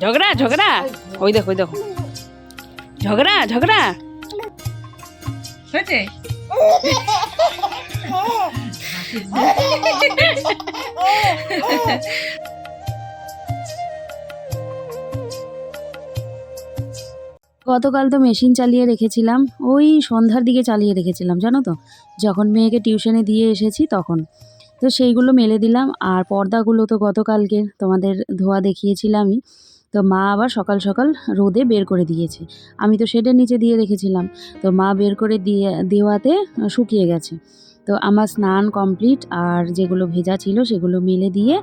ঝগড়া ঝগড়া, ওই দেখো ওই দেখো, ঝগড়া ঝগড়া হয়েছে। গতকাল তো মেশিন চালিয়ে রেখেছিলাম, ওই সন্ধ্যার দিকে চালিয়ে রেখেছিলাম জানো তো, যখন মেয়েকে টিউশনে দিয়ে এসেছি তখন। তো সেইগুলো মেলে দিলাম, আর পর্দাগুলো তো গতকালকে তোমাদের ধোয়া দেখিয়েছিলামই। তো মা আবার সকাল সকাল রোদে বের করে দিয়েছে, আমি তো শেডের নিচে দিয়ে রেখেছিলাম, তো মা বের করে দেওয়াতে শুকিয়ে গেছে। তো আমার স্নান কমপ্লিট, আর যেগুলো ভেজা ছিল সেগুলো মেলে দিয়ে,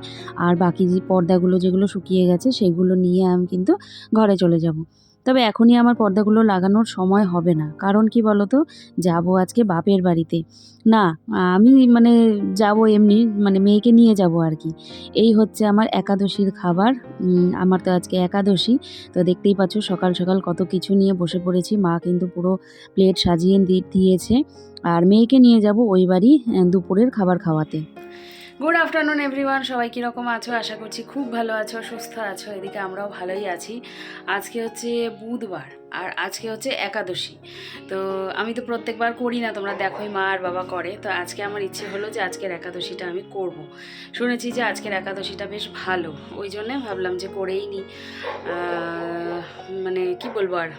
আর বাকি যে পর্দাগুলো যেগুলো শুকিয়ে গেছে সেগুলো নিয়ে আমি কিন্তু ঘরে চলে যাব। তবে এখনই আমার পর্দাগুলো লাগানোর সময় হবে না, কারণ কি বলো তো, যাবো আজকে বাপের বাড়িতে। না, আমি মানে যাব এমনি, মানে মেয়েকে নিয়ে যাব আর কি। এই হচ্ছে আমার একাদশীর খাবার। আমার তো আজকে একাদশী, তো দেখতেই পাচ্ছ সকাল সকাল কত কিছু নিয়ে বসে পড়েছি। মা কিন্তু পুরো প্লেট সাজিয়ে দিয়েছে, আর মেয়েকে নিয়ে যাব ওই বাড়ি দুপুরের খাবার খাওয়াতে। গুড আফটারনুন এভরিওয়ান, সবাই কীরকম আছো? আশা করছি খুব ভালো আছো, সুস্থ আছো। এদিকে আমরাও ভালোই আছি। আজকে হচ্ছে বুধবার, আর আজকে হচ্ছে একাদশী। তো আমি তো প্রত্যেকবার করি না, তোমরা দেখোই মা আর বাবা করে। তো আজকে আমার ইচ্ছে হলো যে আজকের একাদশীটা আমি করব। শুনেছি যে আজকের একাদশীটা বেশ ভালো, ওই জন্যে ভাবলাম যে করেই নিই। মানে কি বলবো, আর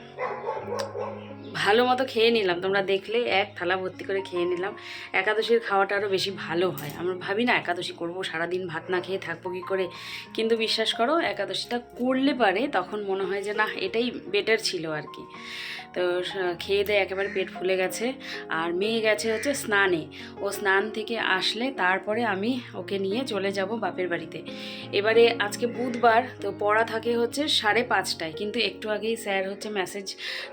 ভালো মতো খেয়ে নিলাম। তোমরা দেখলে এক থালা ভর্তি করে খেয়ে নিলাম। একাদশীর খাওয়াটা আরও বেশি ভালো হয়। আমরা ভাবি না একাদশী করবো, সারাদিন ভাত না খেয়ে থাকবো কী করে, কিন্তু বিশ্বাস করো একাদশীটা করলে পারে তখন মনে হয় যে না, এটাই বেটার ছিল আর কি। তো খেয়ে দেয়ে একেবারে পেট ফুলে গেছে, আর মেয়ে গেছে হচ্ছে স্নানে। ও স্নান থেকে আসলে তারপরে আমি ওকে নিয়ে চলে যাব বাপের বাড়িতে। এবারে আজকে বুধবার, তো পড়া থাকে হচ্ছে 5:30টায়, কিন্তু একটু আগেই স্যার হচ্ছে মেসেজ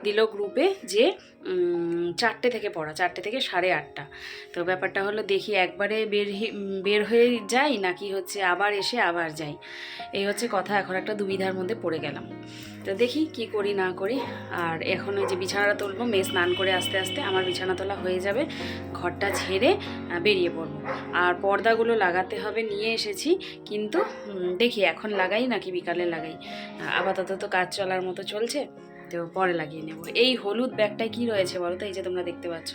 দিল গ্রুপে যে 4টে থেকে পড়া, 4টে থেকে 8:30। তো ব্যাপারটা হলো দেখি একবারে বের হয়ে যাই নাকি হচ্ছে আবার এসে আবার যাই, এই হচ্ছে কথা। এখন একটা দুবিধার মধ্যে পড়ে গেলাম। তো দেখি কি করি না করি। আর এখন ওই যে বিছানাটা তুলবো, মেয়ে স্নান করে আস্তে আস্তে আমার বিছানা তোলা হয়ে যাবে, ঘরটা ঝেড়ে বেরিয়ে পড়বো। আর পর্দাগুলো লাগাতে হবে, নিয়ে এসেছি, কিন্তু দেখি এখন লাগাই নাকি বিকালে লাগাই। আপাতত তো কাজ চলার মতো চলছে, তো পরে লাগিয়ে নেব। এই হলুদ ব্যাগটায় কি রয়েছে বলো তো? এই যে তোমরা দেখতে পাচ্ছ,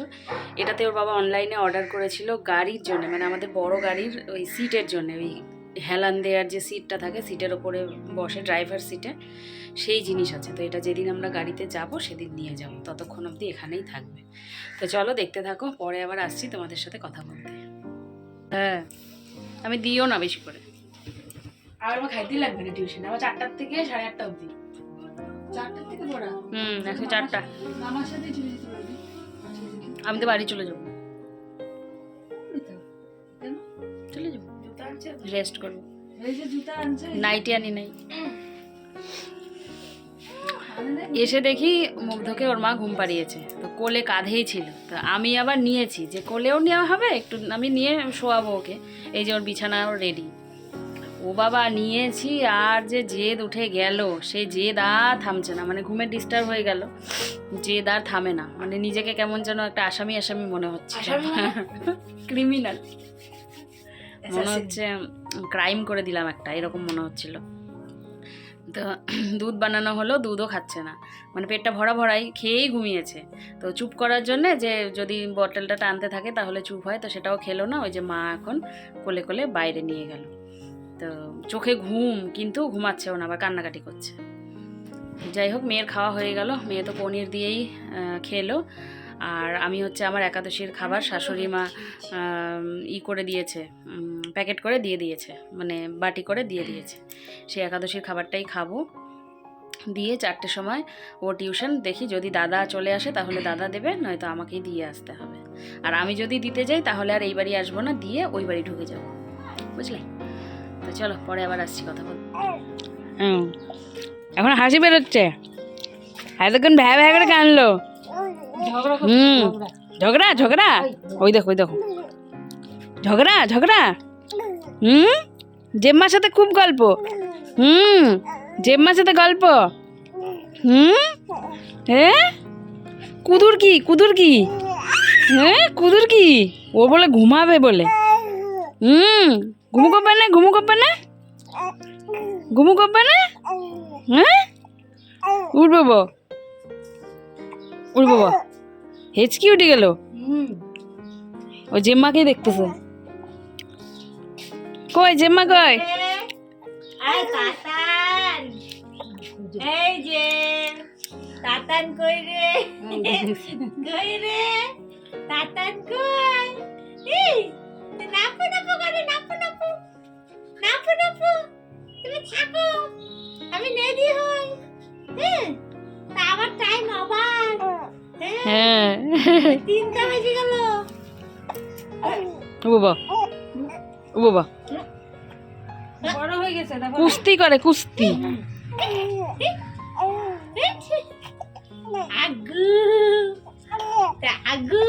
এটাতে ওর বাবা অনলাইনে অর্ডার করেছিল গাড়ির জন্য, মানে আমাদের বড় গাড়ির ওই সিটের জন্য, ওই হেলান দেওয়ার যে সিটটা থাকে, সিটের ওপরে বসে ড্রাইভার সিটে, সেই জিনিস আছে। তো এটা যেদিন আমরা গাড়িতে যাব সেদিন নিয়ে যাব, ততক্ষণ অবধি এখানেই থাকবে। তো চলো দেখতে থাকো, পরে আবার আসছি তোমাদের সাথে কথা বলতে। হ্যাঁ, আমি দিও না বেশি করে, আর আমার খাইতেই লাগবে না টিউশনে। আমার 4টা থেকে 8:30 অবধি। 4টার থেকে পড়া? এখন 4টা। আমার সাথে চলে যেতে পারবি। আমি তো বাড়ি চলে যাবো। চলে যাবো, রেস্ট করবো। নাইটি আনি নাই। এসে দেখি মুগ্ধকে ওর মা ঘুম পাড়িয়েছে, তো কোলে কাঁধেই ছিল। তো আমি আবার নিয়েছি যে কোলেও নেওয়া হবে একটু, আমি নিয়ে শোয়াবো ওকে। এই যে ওর বিছানাও রেডি। ও বাবা, নিয়েছি আর যে জেদ উঠে গেল, সেই জেদ আর থামছে না। মানে ঘুমের ডিস্টার্ব হয়ে গেল, জেদ আর থামে না। মানে নিজেকে কেমন যেন একটা আসামি আসামি মনে হচ্ছে, ক্রিমিনাল মনে হচ্ছে, ক্রাইম করে দিলাম একটা, এরকম মনে হচ্ছিল। তো দুধ বানানো হলো, দুধও খাচ্ছে না, মানে পেটটা ভরা ভরাই খেয়েই ঘুমিয়েছে। তো চুপ করার জন্যে যে যদি বটলটা টানতে থাকে তাহলে চুপ হয়, তো সেটাও খেলো না। ওই যে মা এখন কোলে কোলে বাইরে নিয়ে গেল। তো চোখে ঘুম, কিন্তু ঘুমাচ্ছেও না, আবার কান্নাকাটি করছে। যাই হোক, মেয়ের খাওয়া হয়ে গেল। মেয়ে তো পনির দিয়েই খেলো। আর আমি হচ্ছে আমার একাদশীর খাবার শাশুড়ি মা করে দিয়েছে, প্যাকেট করে দিয়ে দিয়েছে, মানে বাটি করে দিয়ে দিয়েছে। সেই একাদশীর খাবারটাই খাবো। দিয়ে 4টের সময় ও টিউশন, দেখি যদি দাদা চলে আসে তাহলে দাদা দেবে, নয়তো আমাকেই দিয়ে আসতে হবে। আর আমি যদি দিতে যাই তাহলে আর এই বাড়ি আসবো না, দিয়ে ওই বাড়ি ঢুকে যাবো, বুঝলে? তো চলো পরে আবার আসছি কথা বলতে। এখন হাসি বেরোচ্ছে, এতক্ষণ ভ্যা ভ্যা করে কানলো। ঝগড়া ঝগড়া, ওই দেখো ওই দেখো, ঝগড়া ঝগড়া। জেম্মার সাথে খুব গল্প। জেম্মার সাথে গল্প। হ্যাঁ, কুদুর কি কুদুর কি, হ্যাঁ কুদুর কি, ও বলে ঘুমাবে বলে। ঘুমু করবে না, ঘুমু করবে না। ঘুমু করবে না? হ্যাঁ উঠবো বো, উঠবো বো। হেঁচকি উঠে গেল, ও জেম্মাকেই দেখতেছে। কই জেম্মা কই? আয় তাতান, এই যে তাতান কই রে, কই রে তাতান কই? এই নাপু নাপু করে, নাপু নাপু, নাপু নাপু, তুমি থাকো, আমি রেডি হই। হ্যাঁ তা আমার টাইম আবার, হ্যাঁ 3টা বেজে গেল। ও বাবা, ও বাবা, বড় হয়ে গেছে দেখো। কুস্তি করে কুস্তি। আগু আগু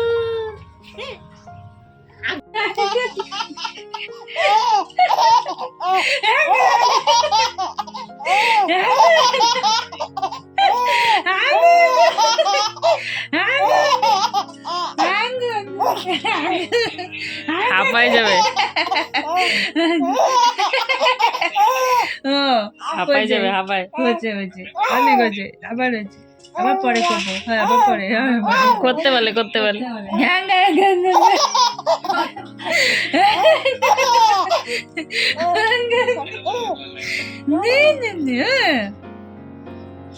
হাঁপাই যাবে, হাঁপাই যাবে, হাঁপাই। হয়েছে হয়েছে, অনেক হয়েছে, আবার হয়েছে, আবার পরে করবো। হ্যাঁ আবার পরে, করতে পারলে করতে পারলে।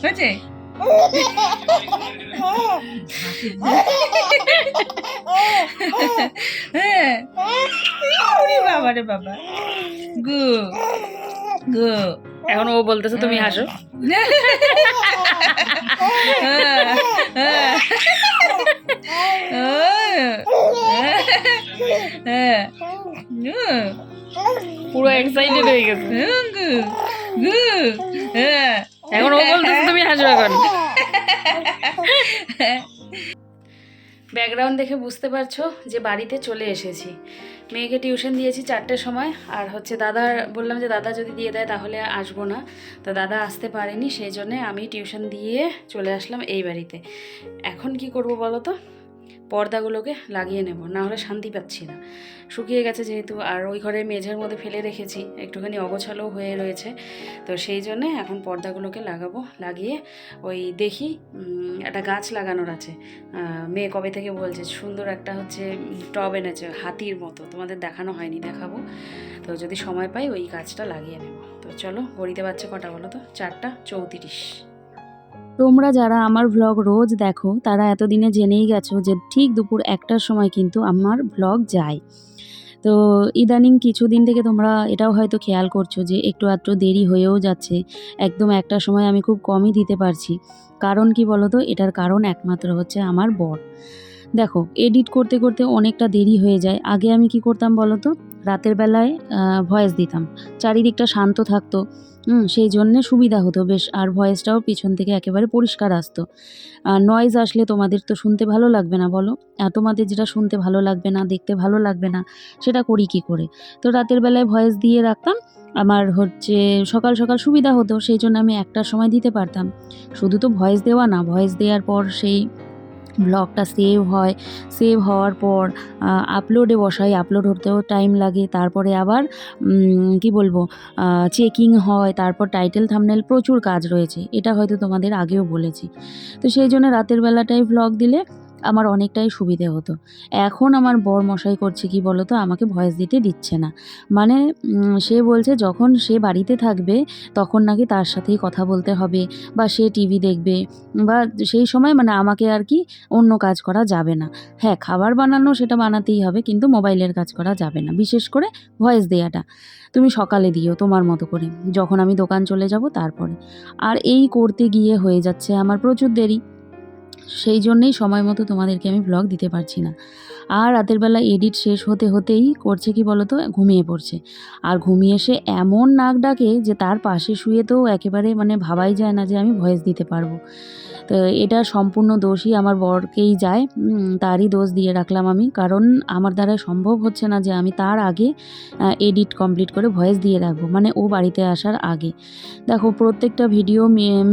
হয়েছে। বাবা রে বাবা, গু গু। এখন ও বলতেছে তুমি হাসো। পুরো এক্সাইটেড হয়ে গেছে। এখন ও বলতেছে তুমি হাসো। এখন ব্যাকগ্রাউন্ড দেখে বুঝতে পারছো যে বাড়িতে চলে এসেছি। মেয়েকে টিউশন দিয়েছি 4টের সময়, আর হচ্ছে দাদা বললাম যে দাদা যদি দিয়ে দেয় তাহলে আসবো না, তো দাদা আসতে পারেনি, সেই জন্যে আমি টিউশন দিয়ে চলে আসলাম এই বাড়িতে। এখন কি করব বলো তো, পর্দাগুলোকে লাগিয়ে নেব, না হলে শান্তি পাচ্ছি না। শুকিয়ে গেছে যেহেতু, আর ওই ঘরের মেঝের মধ্যে ফেলে রেখেছি, একটুখানি অগোছালো হয়ে রয়েছে, তো সেই জন্যে এখন পর্দাগুলোকে লাগাবো। লাগিয়ে ওই দেখি একটা গাছ লাগানোর আছে, মেয়ে কবে থেকে বলছে, সুন্দর একটা হচ্ছে টব এনেছে হাতির মতো, তোমাদের দেখানো হয়নি, দেখাবো। তো যদি সময় পাই ওই গাছটা লাগিয়ে নেব। তো চলো, ঘড়িতে বাজছে কটা বলো তো, 4:34। তোমরা যারা আমার ভ্লগ রোজ দেখো তারা এতদিনে জেনেই গেছো যে ঠিক দুপুর 1টার সময় কিন্তু আমার ভ্লগ যায়। তো ইদানিং কিছুদিন থেকে তোমরা এটাও হয়তো খেয়াল করছো যে একটু আধটু দেরি হয়েও যাচ্ছে, একদম 1টার সময় আমি খুব কমই দিতে পারছি। কারণ কি বলো তো, এটার কারণ একমাত্র হচ্ছে আমার বর। দেখো, এডিট করতে করতে অনেকটা দেরি হয়ে যায়। আগে আমি কি করতাম বলো তো, রাতের বেলায় ভয়েস দিতাম, চারিদিকটা শান্ত থাকতো, সেই জন্যে সুবিধা হতো বেশ, আর ভয়েসটাও পিছন থেকে একেবারে পরিষ্কার আসতো। নয়েজ আসলে তোমাদের তো শুনতে ভালো লাগবে না বলো, তোমাদের যেটা শুনতে ভালো লাগবে না, দেখতে ভালো লাগবে না, সেটা করি কি করে? তো রাতের বেলায় ভয়েস দিয়ে রাখতাম, আমার হচ্ছে সকাল সকাল সুবিধা হতো, সেই জন্য আমি 1টার সময় দিতে পারতাম। শুধু তো ভয়েস দেওয়া না, ভয়েস দেওয়ার পর সেই ব্লগটা সেভ হয়, সেভ হওয়ার পর আপলোডে বসাই, আপলোড হতেও টাইম লাগে, তারপরে আবার কি বলবো, চেকিং হয়, তারপর টাইটেল থাম্বনেল, প্রচুর কাজ রয়েছে, এটা হয়তো তোমাদের আগেও বলেছি। তো সেই জন্য রাতের বেলাটাই ভ্লগ দিলে আমার অনেকটাই সুবিধে হতো। এখন আমার বর মশাই করছে কি বলো তো, আমাকে ভয়েস দিতে দিচ্ছে না। মানে সে বলছে যখন সে বাড়িতে থাকবে তখন নাকি তার সাথেই কথা বলতে হবে, বা সে টিভি দেখবে, বা সেই সময় মানে আমাকে আর কি অন্য কাজ করা যাবে না। হ্যাঁ, খাবার বানানো সেটা বানাতেই হবে, কিন্তু মোবাইলের কাজ করা যাবে না, বিশেষ করে ভয়েস দেওয়াটা তুমি সকালে দিও তোমার মতো করে, যখন আমি দোকান চলে যাব তারপরে। আর এই করতে গিয়ে হয়ে যাচ্ছে আমার প্রচুর দেরি, সেই জন্যেই সময় মতো তোমাদেরকে আমি ব্লগ দিতে পারছি না। আর রাতের বেলা এডিট শেষ হতে হতেই করছে কি বলো তো, ঘুমিয়ে পড়ছে। আর ঘুমিয়ে এসে এমন নাক ডাকে যে তার পাশে শুয়ে তো একেবারে মানে ভাবাই যায় না যে আমি ভয়েস দিতে পারবো। তো এটা সম্পূর্ণ দোষই আমার বরকেই যায়, তারই দোষ দিয়ে রাখলাম আমি, কারণ আমার দ্বারা সম্ভব হচ্ছে না যে আমি তার আগে এডিট কমপ্লিট করে ভয়েস দিয়ে রাখবো, মানে ও বাড়িতে আসার আগে। দেখো, প্রত্যেকটা ভিডিও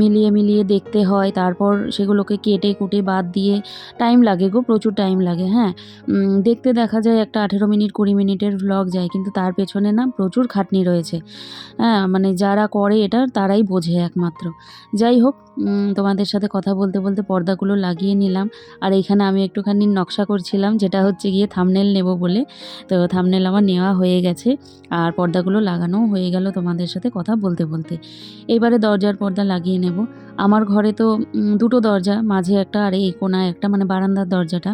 মিলিয়ে মিলিয়ে দেখতে হয়, তারপর সেগুলোকে কেটে কুটে বাদ দিয়ে টাইম লাগে গো, প্রচুর টাইম লাগে। হ্যাঁ, দেখতে দেখা যায় একটা 18 মিনিট 20 মিনিটের ভ্লগ যায়, কিন্তু তার পেছনে না প্রচুর খাটনি রয়েছে। হ্যাঁ, মানে যারা করে এটা তারাই বোঝে একমাত্র। যাই হোক, তোমাদের সাথে কথা বলতে বলতে পর্দাগুলো লাগিয়ে নিলাম। আর এইখানে আমি একটুখানি নকশা করছিলাম, যেটা হচ্ছে গিয়ে থাম্বনেল নেব বলে। তো থাম্বনেল আমার নেওয়া হয়ে গেছে আর পর্দাগুলো লাগানোও হয়ে গেল তোমাদের সাথে কথা বলতে বলতে। এবারে দরজার পর্দা লাগিয়ে নেব। আমার ঘরে তো দুটো দরজা, মাঝে একটা আর এই কোণায় একটা, মানে বারান্দার দরজাটা।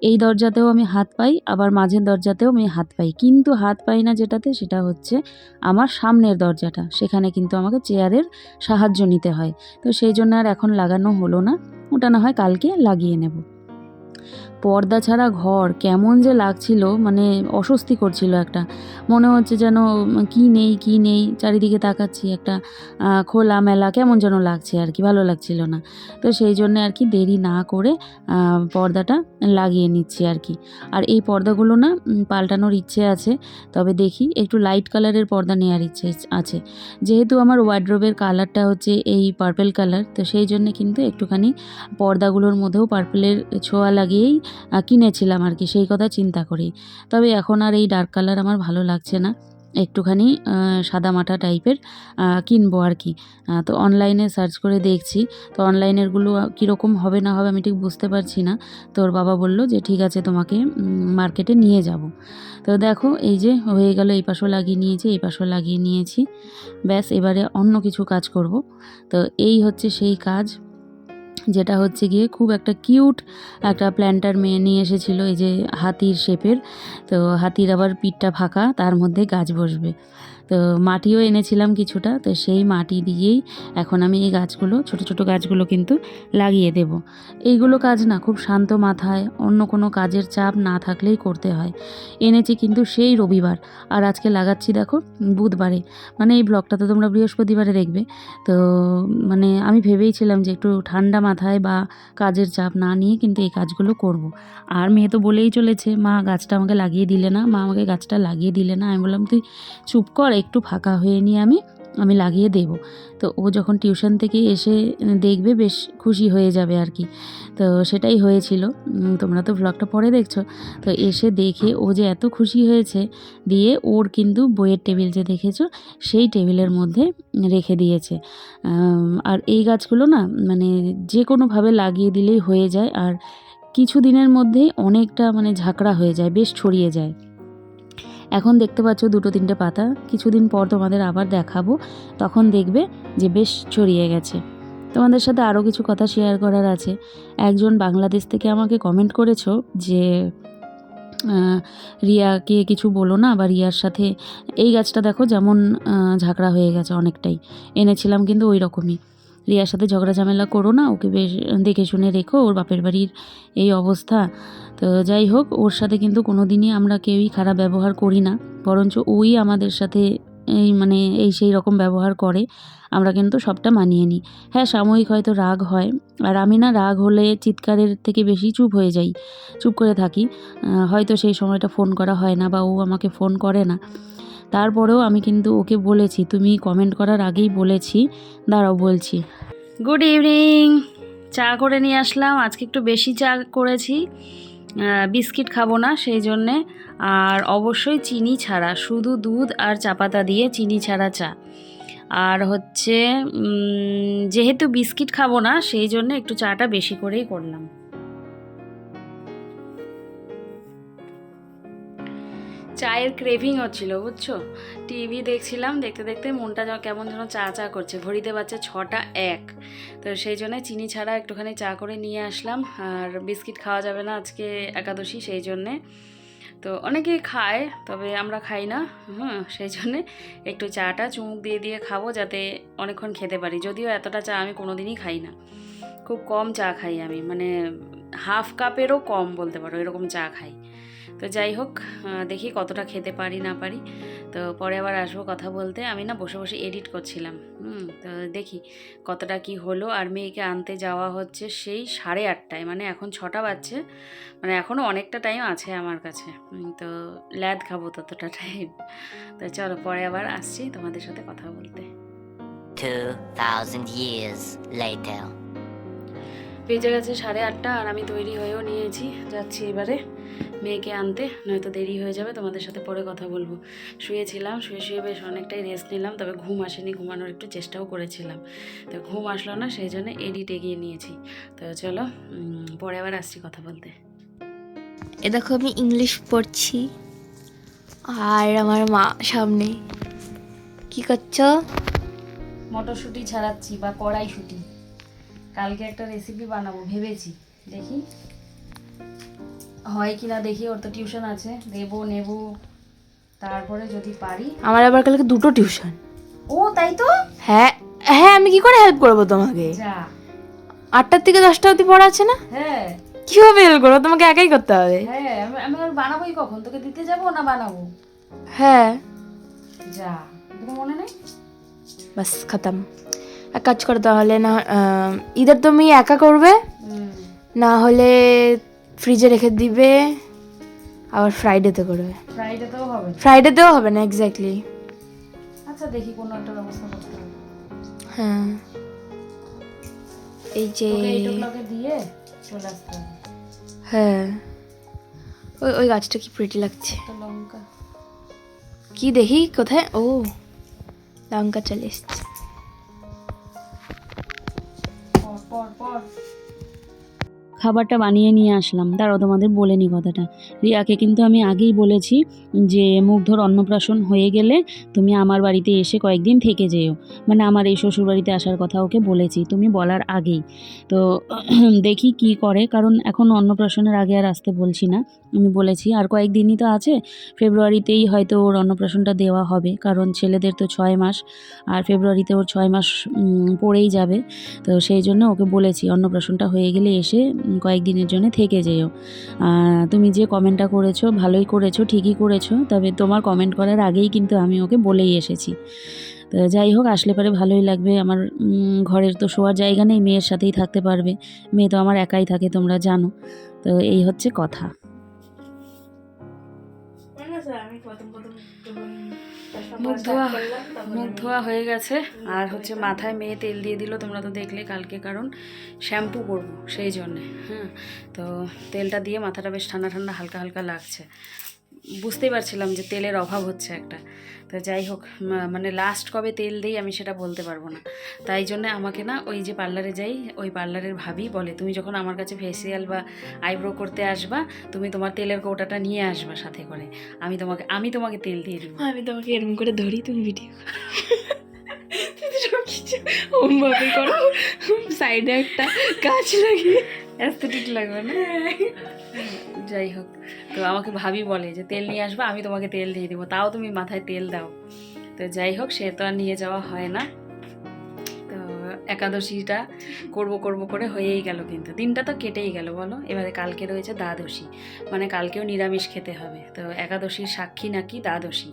এই দরজাতেও আমি হাত পাই, আবার মাঝের দরজাতেও আমি হাত পাই, কিন্তু হাত পাই না যেটাতে, সেটা হচ্ছে আমার সামনের দরজাটা। সেখানে কিন্তু আমাকে চেয়ারের সাহায্য নিতে হয়। তো সেই জন্য আর এখন লাগানো হলো না, ওটা না হয় কালকে লাগিয়ে নেব। পর্দা ছাড়া ঘর কেমন যে লাগছিল, মানে অস্বস্তি করছিল একটা। মনে হচ্ছে যেন কি নেই কি নেই, চারিদিকে তাকাচ্ছি একটা খোলামেলা কেমন যেন লাগছে আর কি, ভালো লাগছিল না। তো সেই জন্যে আর কি দেরি না করে পর্দাটা লাগিয়ে নিচ্ছি আর কি। আর এই পর্দাগুলো না পাল্টানোর ইচ্ছে আছে, তবে দেখি একটু লাইট কালারের পর্দা নেওয়ার ইচ্ছে আছে। যেহেতু আমার ওয়ার্ড্রোবের কালারটা হচ্ছে এই পার্পেল কালার, তো সেই জন্যে কিন্তু একটুখানি পর্দাগুলোর মধ্যেও পার্পেলের ছোঁয়া লাগিয়েই কিনেছিলাম আর কি, সেই কথা চিন্তা করেই। তবে এখন আর এই ডার্ক কালার আমার ভালো লাগছে না, একটুখানি সাদামাটা টাইপের কিনবো আর কি। তো অনলাইনে সার্চ করে দেখছি, তো অনলাইনেরগুলো কীরকম হবে না হবে আমি ঠিক বুঝতে পারছি না। তোর বাবা বলল যে ঠিক আছে, তোমাকে মার্কেটে নিয়ে যাব। তো দেখো এই যে হয়ে গেল, এই পাশও লাগিয়ে নিয়েছি, এই পাশও লাগিয়ে নিয়েছি। ব্যাস, এবারে অন্য কিছু কাজ করব। তো এই হচ্ছে সেই কাজ, যেটা হচ্ছে গিয়ে খুব একটা কিউট একটা প্ল্যান্টার মেয়ে নিয়ে এসেছিলো, এই যে হাতির শেপের। তো হাতির আবার পিঠটা ফাঁকা, তার মধ্যে গাছ বসবে। তো মাটিও এনেছিলাম কিছুটা, তো সেই মাটি দিয়েই এখন আমি এই গাছগুলো, ছোট ছোট গাছগুলো কিন্তু লাগিয়ে দেব। এইগুলো কাজ না খুব শান্ত মাথায়, অন্য কোনো কাজের চাপ না থাকলেই করতে হয়। এনেছি কিন্তু সেই রবিবার, আর আজকে লাগাচ্ছি দেখো বুধবারে। মানে এই ব্লগটা তো তোমরা বৃহস্পতিবারে দেখবে। তো মানে আমি ভেবেইছিলাম যে একটু ঠান্ডা মাথায় বা কাজের চাপ না নিয়ে কিন্তু এই কাজগুলো করব। আর মেয়ে তো বলেই চলেছে, মা গাছটা আমাকে লাগিয়ে দিলে না, মা আমাকে গাছটা লাগিয়ে দিলে না। আমি বললাম তুই চুপ কর, একটু ফাঁকা হয়ে নিয়ে আমি লাগিয়ে দেব। তো ও যখন টিউশন থেকে এসে দেখবে বেশ খুশি হয়ে যাবে আর কি। তো সেটাই হয়েছিল, তোমরা তো ভ্লগটা পরে দেখছো। তো এসে দেখে ও যে এত খুশি হয়েছে, দিয়ে ওর কিন্তু বইয়ের টেবিল যে দেখেছো সেই টেবিলের মধ্যে রেখে দিয়েছে। আর এই গাছগুলো না মানে যে কোনোভাবে লাগিয়ে দিলেই হয়ে যায়, আর কিছু দিনের মধ্যেই অনেকটা মানে ঝাঁকড়া হয়ে যায়, বেশ ছড়িয়ে যায়। এখন দেখতে পাচ্ছ দুটো তিনটে পাতা, কিছুদিন পর তোমাদের আবার দেখাবো, তখন দেখবে যে বেশ ছড়িয়ে গেছে। তোমাদের সাথে আরও কিছু কথা শেয়ার করার আছে। একজন বাংলাদেশ থেকে আমাকে কমেন্ট করেছো যে রিয়াকে কিছু বলো না, বা রিয়ার সাথে এই গাছটা দেখো যেমন ঝাঁকড়া হয়ে গেছে অনেকটাই, এনেছিলাম কিন্তু ওই রকমই। রিয়ার সাথে ঝগড়া ঝামেলা করো না, ওকে বেশ দেখে শুনে রেখো, ওর বাপের বাড়ির এই অবস্থা। তো যাই হোক, ওর সাথে কিন্তু কোনো দিনই আমরা কেউই খারাপ ব্যবহার করি না, বরঞ্চ ওই আমাদের সাথে এই মানে এই সেই রকম ব্যবহার করে, আমরা কিন্তু সবটা মানিয়ে নিই। হ্যাঁ, সাময়িক হয়তো রাগ হয়, আর আমি না রাগ হলে চিৎকারের থেকে বেশি চুপ হয়ে যাই, চুপ করে থাকি। হয়তো সেই সময়টা ফোন করা হয় না, বা ও আমাকে ফোন করে না। তারপরেও আমি কিন্তু ওকে বলেছি, তুমি কমেন্ট করার আগেই বলেছি, দাঁড়াও বলছি। গুড ইভিনিং, চা করে নিয়ে আসলাম। আজকে একটু বেশি চা করেছি, বিস্কিট খাবো না সেই জন্যে। আর অবশ্যই চিনি ছাড়া, শুধু দুধ আর চা পাতা দিয়ে চিনি ছাড়া চা। আর হচ্ছে যেহেতু বিস্কিট খাবো না সেই জন্য একটু চাটা বেশি করেই করলাম। চায়ের ক্রেভিং হচ্ছিল বুঝছো, টিভি দেখছিলাম, দেখতে দেখতে মনটা কেমন যেন চা চা করছে। ঘড়িতে বাজছে 6টা 1, তো সেই জন্য চিনি ছাড়া একটুখানি চা করে নিয়ে আসলাম। আর বিস্কিট খাওয়া যাবে না আজকে একাদশী, সেই জন্যে। তো অনেকে খায়, তবে আমরা খাই না। সেই জন্যে একটু চাটা চুমুক দিয়ে দিয়ে খাবো, যাতে অনেকক্ষণ খেতে পারি। যদিও এতটা চা আমি কোনো দিনই খাই না, খুব কম চা খাই আমি, মানে হাফ কাপেরও কম বলতে পারো, এরকম চা খাই। তো যাই হোক, দেখি কতটা খেতে পারি না পারি। তো পরে আবার আসবো কথা বলতে। আমি না বসে বসে এডিট করছিলাম, তো দেখি কতটা কি হলো। আর মেয়েকে আনতে যাওয়া হচ্ছে সেই 8:30টায়, মানে এখন 6টা বাজছে, মানে এখনও অনেকটা টাইম আছে আমার কাছে। তো ল্যাদ খাবো ততটা টাইম। তো চলো পরে আবার আসছি তোমাদের সাথে কথা বলতে। 2000 years later. বেজে গেছে 8:30 আর আমি তৈরি হয়েও নিয়েছি, যাচ্ছি এবারে মেয়েকে আনতে, নয়তো দেরি হয়ে যাবে। তোমাদের সাথে পরে কথা বলবো। শুয়েছিলাম, শুয়ে বেশ অনেকটাই রেস্ট নিলাম, তবে ঘুম আসেনি, ঘুমানোর একটু চেষ্টাও করেছিলাম, তো ঘুম আসলো না, সেই জন্য এডিট এগিয়ে নিয়েছি। তো চলো পরে আবার আসছি কথা বলতে। এ দেখো আমি ইংলিশ পড়ছি আর আমার মা সামনে। কি করছো? মটরশুঁটি ছাড়াচ্ছি বা কড়াইশুঁটি, কালকে একটা রেসিপি বানাবো ভেবেছি, দেখি হয় কি না দেখি। ওর তো টিউশন আছে, দেবো নেবো, তারপরে যদি পারি। আমার আবার কালকে 2টো টিউশন। ও তাই তো, হ্যাঁ হ্যাঁ, আমি কি করে হেল্প করবো তোমাকে? যা 8টা থেকে 10টা অবধি পড়া আছে না? হ্যাঁ কিভাবে হেল্প করবো? তোমাকে একাই করতে হবে। হ্যাঁ, আমি আর বানাবোই কখন, তোকে দিতে যাবো না বানাবো? হ্যাঁ যা, তোর মনে নেই? বাস খতম। এক কাজ করো তাহলে, না ইদার তুমি একা করবে, না হলে ফ্রিজে রেখে দিবে, আবার ফ্রাইডেতে করবে। ফ্রাইডেতেও হবে? ফ্রাইডেতেও হবে না এক্স্যাক্টলি। আচ্ছা দেখি কোনো একটা ব্যবস্থা করতে হবে। হ্যাঁ এই যে তোকে 8 o'clock দিয়ে চলে আসতে হবে। হ্যাঁ ওই ওই গাছটা কি প্রিটি লাগছে। তো লঙ্কা কি দেখি কোথায়? ও লঙ্কা চলে এসছে। পর পর পর। খাবারটা বানিয়ে নিয়ে আসলাম, দাঁড়াও তোমাদের বলে নি কথাটা। রিয়াকে কিন্তু আমি আগেই বলেছি যে মুগ্ধর অন্নপ্রাশন হয়ে গেলে তুমি আমার বাড়িতে এসে কয়েকদিন থেকে যেও, মানে আমার এই শ্বশুর বাড়িতে আসার কথা ওকে বলেছি তুমি বলার আগেই। তো দেখি কি করে, কারণ এখন অন্নপ্রাশনের আগে আর আসতে বলছি না, আমি বলেছি আর কয়েকদিনই তো আছে, ফেব্রুয়ারিতেই হয়তো ওর অন্নপ্রাশনটা দেওয়া হবে, কারণ ছেলেদের তো 6 মাস, আর ফেব্রুয়ারিতে ওর 6 মাস পড়েই যাবে। তো সেই জন্য ওকে বলেছি অন্নপ্রাশনটা হয়ে গেলে এসে কয়েকদিনের জন্য থেকে যেও। তুমি যে কমেন্টটা করেছো ভালোই করেছো, ঠিকই করেছো, তবে তোমার কমেন্ট করার আগেই কিন্তু আমি ওকে বলেই এসেছি। তো যাই হোক, আসলে পরে ভালোই লাগবে। আমার ঘরের তো শোয়ার জায়গা নেই, মেয়ের সাথেই থাকতে পারবে, মেয়ে তো আমার একাই থাকে তোমরা জানো। তো এই হচ্ছে কথা। মুখ ধোয়া হয়ে গেছে, আর হচ্ছে মাথায় মেয়ে তেল দিয়ে দিল, তোমরা তো দেখলে কালকে, কারণ শ্যাম্পু করবো সেই জন্যে। হ্যাঁ, তো তেলটা দিয়ে মাথাটা বেশ ঠান্ডা ঠান্ডা হালকা হালকা লাগছে, বুঝতেই পারছিলাম যে তেলের অভাব হচ্ছে একটা। তো যাই হোক, মানে লাস্ট কবে তেল দিই আমি সেটা বলতে পারবো না, তাই জন্য আমাকে না ওই যে পার্লারে যাই, ওই পার্লারের ভাবি বলে তুমি যখন আমার কাছে ফেসিয়াল বা আইব্রো করতে আসবা, তুমি তোমার তেলের কৌটাটা নিয়ে আসবা সাথে করে, আমি তোমাকে তেল দিয়ে দেবো। আমি তোমাকে এরকম করে ধরি, তুমি ভিডিও সব কিছু ওমভাবে করো, সাইডে একটা গাছ লাগিয়ে অ্যাস্থেটিক লাগবে না? যাই হোক, তো আমাকে ভাবি বলে যে তেল নিয়ে আসবা, আমি তোমাকে তেল দিয়ে দেবো, তাও তুমি মাথায় তেল দাও। তো যাই হোক, সে তো আর নিয়ে যাওয়া হয় না। তো একাদশীটা করব করে হয়েই গেল, কিন্তু দিনটা তো কেটেই গেল বলো। এবারে কালকে রয়েছে দ্বাদশী, মানে কালকেও নিরামিষ খেতে হবে। তো একাদশীর সাক্ষী নাকি দ্বাদশী,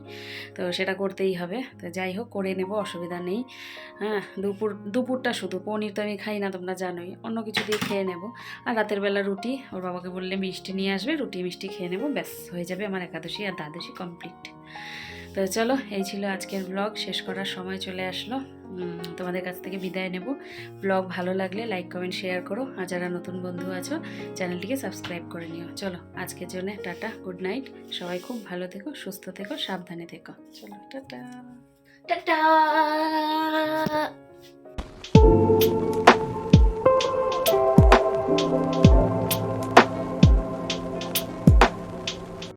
তো সেটা করতেই হবে। তো যাই হোক, করে নেব, অসুবিধা নেই। হ্যাঁ, দুপুরটা শুধু পনির তো আমি খাই না, তোমরা জানোই, অন্য কিছু দিয়ে খেয়ে নেব। আর রাতের বেলা রুটি, ওর বাবাকে বললে মিষ্টি নিয়ে আসবে, রুটি মিষ্টি খেয়ে নেব, ব্যাস হয়ে যাবে আমার একাদশী আর দ্বাদশী কমপ্লিট। তো চলো, এই ছিল আজকের ব্লগ, শেষ করার সময় চলে আসলো। তোমাদের কাছ থেকে বিদায় নেব। ব্লগ ভালো লাগলে লাইক কমেন্ট শেয়ার করো, আর যারা নতুন বন্ধু আছো চ্যানেলটিকে সাবস্ক্রাইব করে নিও। চলো আজকের জন্য টাটা, গুড নাইট, সবাই খুব ভালো থেকো, সুস্থ থেকো, সাবধানে থেকো। চলো টাটা টাটা।